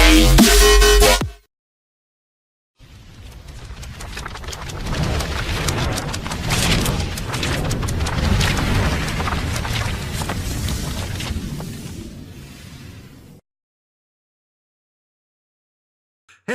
Hey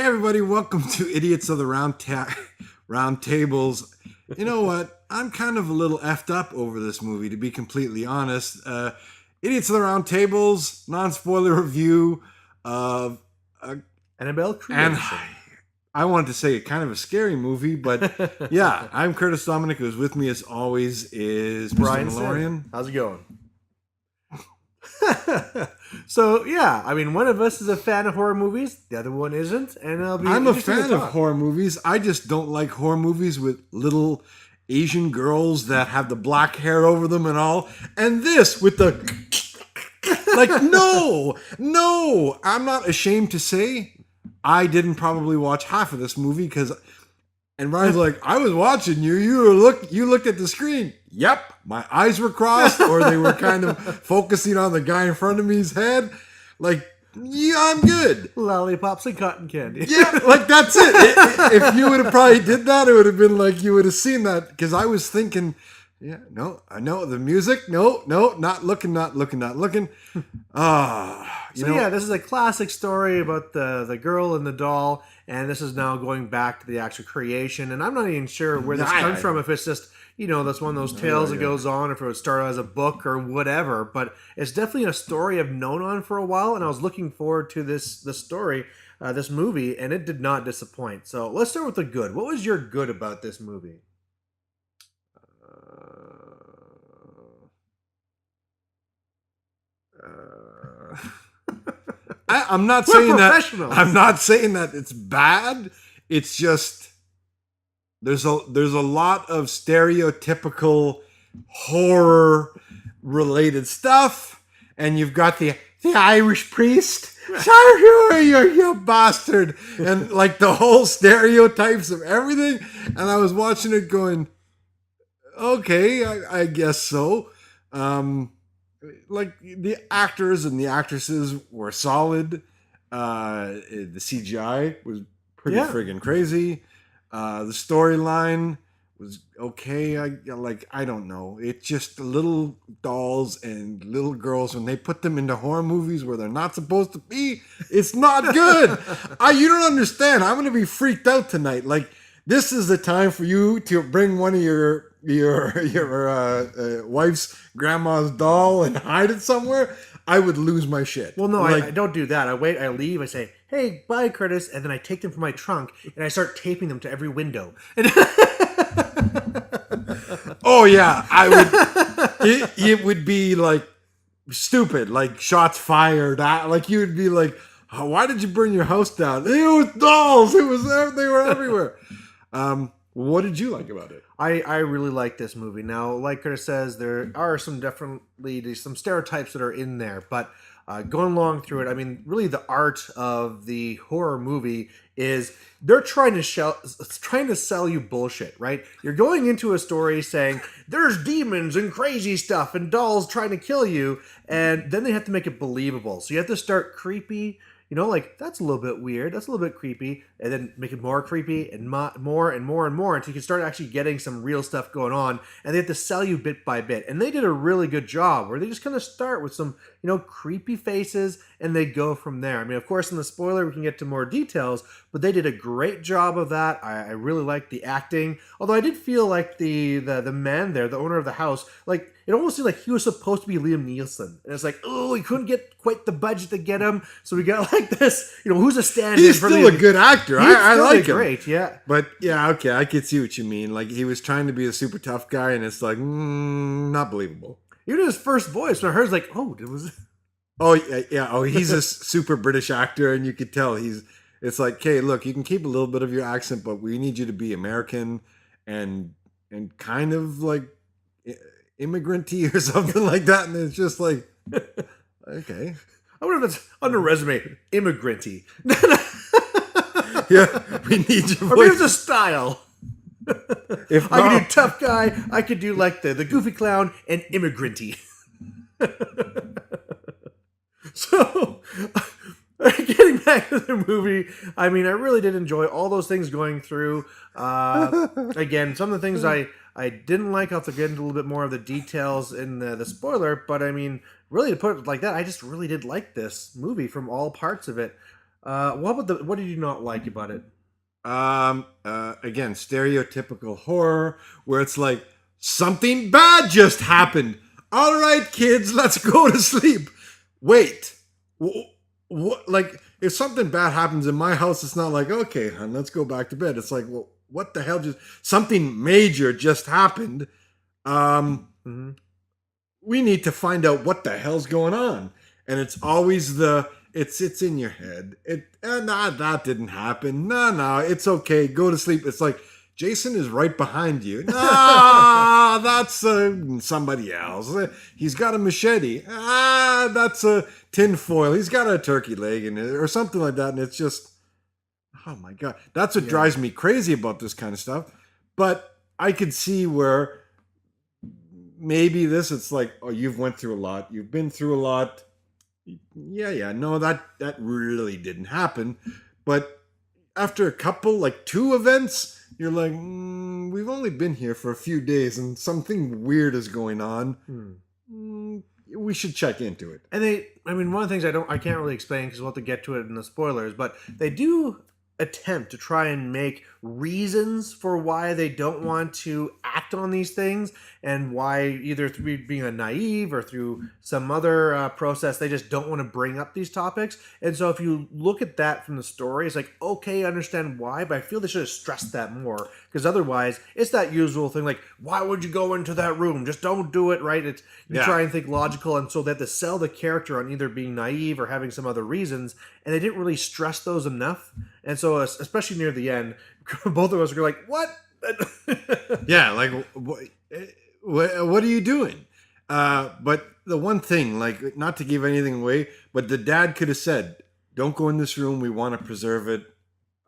everybody, welcome to Idiots of the Round Tables. You know what? I'm kind of a little effed up over this movie, to be completely honest. Idiots of the Round Tables, non-spoiler review of Annabelle Creation. And I wanted to say kind of a scary movie, but yeah, I'm Curtis Dominic. Who's with me as always is Mr. Brian Malorian. How's it going? So yeah, I mean, one of us is a fan of horror movies, the other one isn't, and I'm a fan of horror movies. I just don't like horror movies with little Asian girls that have the black hair over them and all. And this with the like, no. I'm not ashamed to say I didn't probably watch half of this movie because. And Ryan's like, I was watching you. You looked at the screen. Yep, my eyes were crossed, or they were kind of focusing on the guy in front of me's head. Like, yeah, I'm good. Lollipops and cotton candy. Yeah, like that's it. If you would have probably did that, it would have been like you would have seen that. Because I was thinking, yeah, no, I know the music. No, not looking. Yeah, this is a classic story about the girl and the doll, and this is now going back to the actual creation. And I'm not even sure where this comes from. If it's just, that's one of those tales that goes on, or if it would start as a book or whatever. But it's definitely a story I've known on for a while, and I was looking forward to this story, this movie, and it did not disappoint. So let's start with the good. What was your good about this movie? I'm not saying that it's bad. It's just there's a lot of stereotypical horror related stuff, and you've got the Irish priest, sorry you bastard, and like the whole stereotypes of everything. And I was watching it going, okay, I guess so. Like the actors and the actresses were solid. The CGI was pretty friggin' crazy. The storyline was okay. I don't know. It's just little dolls and little girls when they put them into horror movies where they're not supposed to be. It's not good. You don't understand. I'm gonna be freaked out tonight. Like, this is the time for you to bring one of your wife's grandma's doll and hide it somewhere. I would lose my shit. Well, no, I don't do that. I leave. I say, hey, bye, Curtis, and then I take them from my trunk and I start taping them to every window. Oh yeah, I would. It would be like stupid, like shots fired. Like you would be like, oh, why did you burn your house down? It was dolls. They were everywhere. What did you like about it? I really like this movie. Now, like Curtis says, there are some stereotypes that are in there, but going along through it, I mean, really the art of the horror movie is they're trying to sell you bullshit, right? You're going into a story saying there's demons and crazy stuff and dolls trying to kill you, and then they have to make it believable. So you have to start creepy. Like, that's a little bit weird. That's a little bit creepy. And then make it more creepy and more and more until you can start actually getting some real stuff going on. And they have to sell you bit by bit. And they did a really good job where they just kind of start with some, creepy faces and they go from there. I mean, of course, in the spoiler, we can get to more details, but they did a great job of that. I really liked the acting. Although I did feel like the man there, the owner of the house, like, it almost seemed like he was supposed to be Liam Neeson. And it's like, oh, he couldn't get quite the budget to get him. So we got like this, who's a stand-in He's for still a good actor. I like him. Great, yeah. But yeah, okay, I can see what you mean. Like, he was trying to be a super tough guy, and it's like, not believable. Even his first voice, when I heard, like, oh, it was... Oh, yeah. Oh, he's a super British actor, and you could tell it's like, okay, look, you can keep a little bit of your accent, but we need you to be American and kind of like immigrant-y or something like that. And it's just like, okay. I wonder if that's on the resume, immigrant-y. Yeah, we need your voice. Or maybe it's a style. If I could do tough guy, I could do like the goofy clown and immigrant-y. So, Getting back to the movie, I mean, I really did enjoy all those things going through. Again, some of the things I didn't like. I'll have to get into a little bit more of the details in the spoiler, but I mean, really to put it like that, I just really did like this movie from all parts of it. What did you not like about it? Again, stereotypical horror where it's like something bad just happened. All right, kids, let's go to sleep. Wait, what? Like, if something bad happens in my house, it's not like, okay, hon, let's go back to bed. It's like, well, what the hell just something major just happened. Mm-hmm. We need to find out what the hell's going on. And it's always it's in your head. Nah, that didn't happen. No, it's okay. Go to sleep. It's like Jason is right behind you. Nah, that's somebody else. He's got a machete. That's a tin foil. He's got a turkey leg in it or something like that. And it's just, oh my God. That's what drives me crazy about this kind of stuff. But I could see where maybe it's like, oh, you've went through a lot. You've been through a lot. Yeah. No, that really didn't happen. But after a couple, like 2 events, you're like, we've only been here for a few days and something weird is going on. We should check into it. And one of the things I can't really explain because we'll have to get to it in the spoilers, but they do attempt to try and make reasons for why they don't want to act on these things and why either through being a naive or through some other process they just don't want to bring up these topics. And so if you look at that from the story, it's like, okay, I understand why, but I feel they should have stressed that more because otherwise it's that usual thing like, why would you go into that room? Just don't do it, right? You try and think logical, and so they have to sell the character on either being naive or having some other reasons, and they didn't really stress those enough. And so especially near the end, both of us were like, what? Yeah, like, what are you doing? But the one thing, like, not to give anything away, but the dad could have said, don't go in this room. We want to preserve it.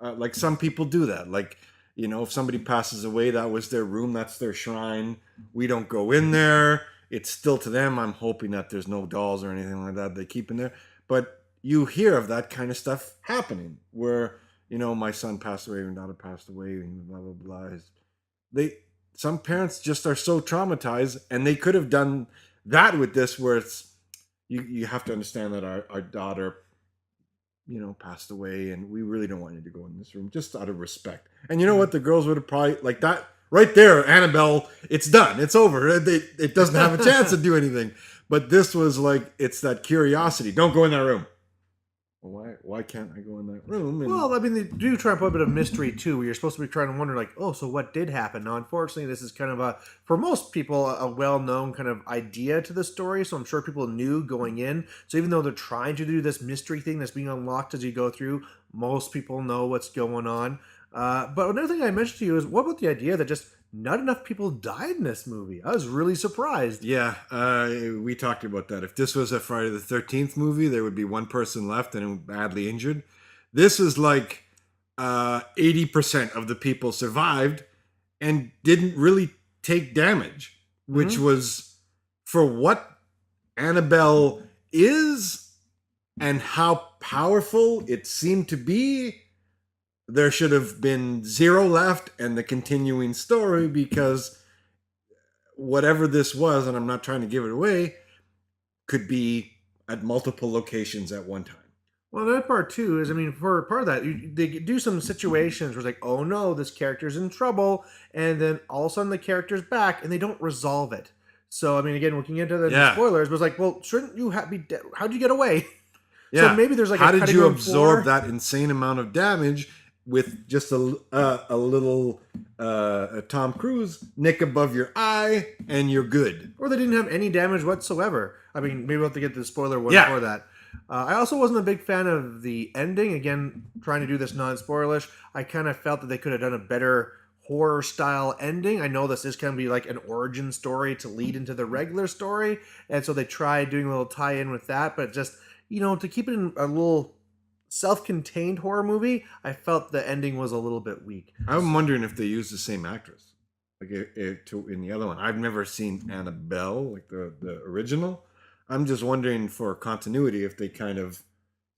Like some people do that. Like, you know, if somebody passes away, that was their room. That's their shrine. We don't go in there. It's still to them. I'm hoping that there's no dolls or anything like that they keep in there. But you hear of that kind of stuff happening where, you know, my son passed away, my daughter passed away, and blah, blah, blah. Some parents just are so traumatized, and they could have done that with this where it's, you have to understand that our daughter, you know, passed away, and we really don't want you to go in this room, just out of respect. And you know what? The girls would have probably, like that, right there, Annabelle, it's done. It's over. It doesn't have a chance to do anything. But this was like, it's that curiosity. Don't go in that room. Well, why can't I go in that room? Well, I mean, they do try and put a bit of mystery, too, where you're supposed to be trying to wonder, like, oh, so what did happen? Now, unfortunately, this is kind of for most people, a well-known kind of idea to the story, so I'm sure people knew going in. So even though they're trying to do this mystery thing that's being unlocked as you go through, most people know what's going on. But another thing I mentioned to you is, what about the idea that just not enough people died in this movie? I was really surprised. Yeah, we talked about that. If this was a Friday the 13th movie, there would be one person left and badly injured. This is like 80% of the people survived and didn't really take damage, which was for what Annabelle is and how powerful it seemed to be. There should have been 0 left and the continuing story, because whatever this was, and I'm not trying to give it away, could be at multiple locations at one time. Well, another part too is, I mean, for part of that, they do some situations where it's like, oh no, this character's in trouble, and then all of a sudden the character's back, and they don't resolve it. So, I mean, again, looking into the spoilers, was like, well, shouldn't you be dead? How'd you get away? Yeah. So maybe there's like, how did you absorb that insane amount of damage with just a little Tom Cruise nick above your eye, and you're good? Or they didn't have any damage whatsoever. I mean, maybe we'll have to get to the spoiler one for that. I also wasn't a big fan of the ending. Again, trying to do this non-spoilerish, I kind of felt that they could have done a better horror-style ending. I know this is going to be like an origin story to lead into the regular story, and so they tried doing a little tie-in with that, but just, you know, to keep it in a little self-contained horror movie, I felt the ending was a little bit weak. I'm wondering if they used the same actress like in the other one. I've never seen Annabelle, like the original. I'm just wondering for continuity if they kind of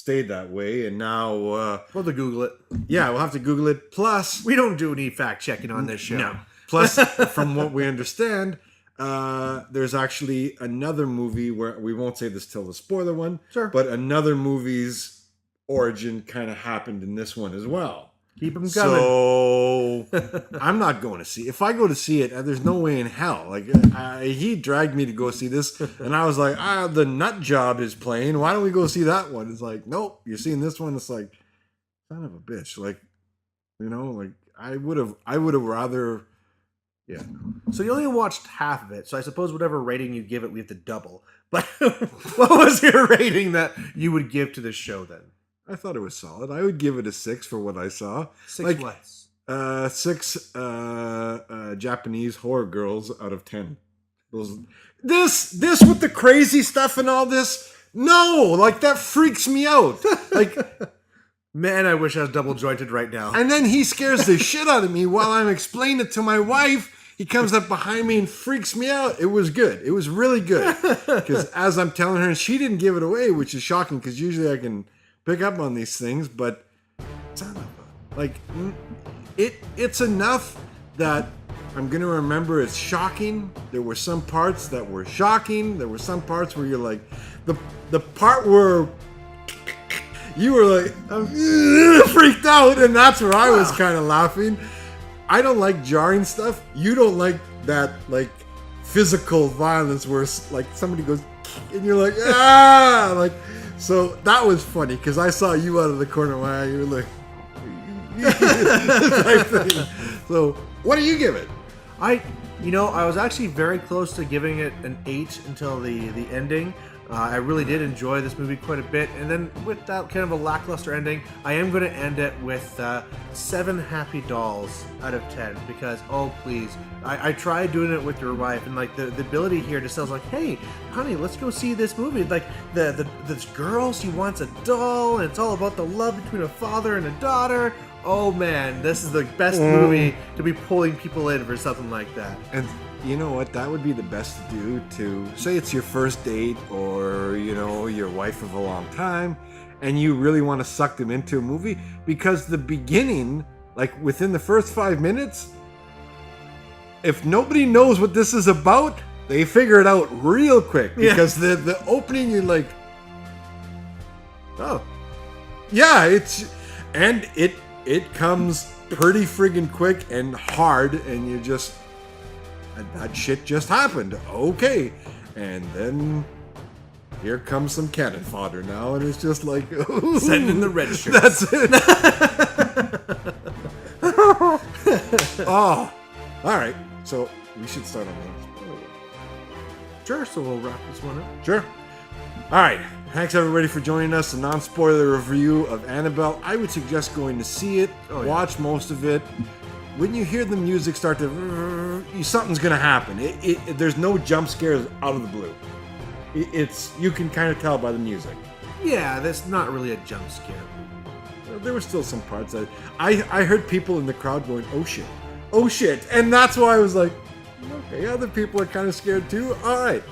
stayed that way, and now We'll have to Google it. yeah, we'll have to Google it. Plus, We don't do any fact checking on this show. no. Plus, from what we understand, there's actually another movie where we won't say this till the spoiler one. Sure. But another movie's origin kind of happened in this one as well. Keep them coming. So I'm not going to see. If I go to see it, there's no way in hell. Like he dragged me to go see this, and I was like, the Nut Job is playing. Why don't we go see that one? It's like, nope, you're seeing this one. It's like, son of a bitch. Like, like I would have rather. Yeah. So you only watched half of it. So I suppose whatever rating you give it, we have to double. But what was your rating that you would give to this show then? I thought it was solid. I would give it a 6 for what I saw. 6 what? 6 Japanese horror girls out of 10. This with the crazy stuff and all this. No, like that freaks me out. Like, man, I wish I was double jointed right now. And then he scares the shit out of me while I'm explaining it to my wife. He comes up behind me and freaks me out. It was good. It was really good. Because as I'm telling her, and she didn't give it away, which is shocking because usually I can pick up on these things, but it's enough that I'm gonna remember it's shocking. There were some parts that were shocking. There were some parts where you're like, the part where you were like freaked out, and that's where I was kind of laughing. I don't like jarring stuff. You don't like that like physical violence where like somebody goes and you're like like. So that was funny because I saw you out of the corner of my eye. You were like, type thing. So, what do you give it? I was actually very close to giving it an 8 until the ending. I really did enjoy this movie quite a bit, and then with that kind of a lackluster ending, I am going to end it with 7 happy dolls out of 10 because, oh please, I tried doing it with your wife, and like the ability here to say like, hey, honey, let's go see this movie. Like this girl, she wants a doll, and it's all about the love between a father and a daughter. Oh man, this is the best movie to be pulling people in for something like that. And you know what? That would be the best to do, to say it's your first date or, your wife of a long time, and you really want to suck them into a movie, because the beginning, like within the first 5 minutes, if nobody knows what this is about, they figure it out real quick, because the opening, you're like, oh, yeah, it comes pretty friggin' quick and hard, and you just, that shit just happened. Okay. And then here comes some cannon fodder now, and it's just like, ooh, send in the red shirts. That's it. Oh, all right. So we should start on that. Sure. So we'll wrap this one up. Sure. All right. Thanks everybody for joining us. A non-spoiler review of Annabelle. I would suggest going to see it. Watch most of it. When you hear the music start to, something's gonna happen. There's no jump scares out of the blue. You can kind of tell by the music. Yeah, that's not really a jump scare. There were still some parts that I heard people in the crowd going, oh shit, and that's why I was like, okay, other people are kind of scared too. All right,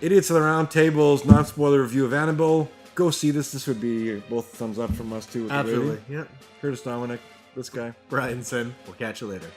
Idiots of the Round Table's non-spoiler review of Annabelle. Go see this. This would be both thumbs up from us too. Absolutely, yeah. Curtis Dominic. This guy. Brianson. We'll catch you later.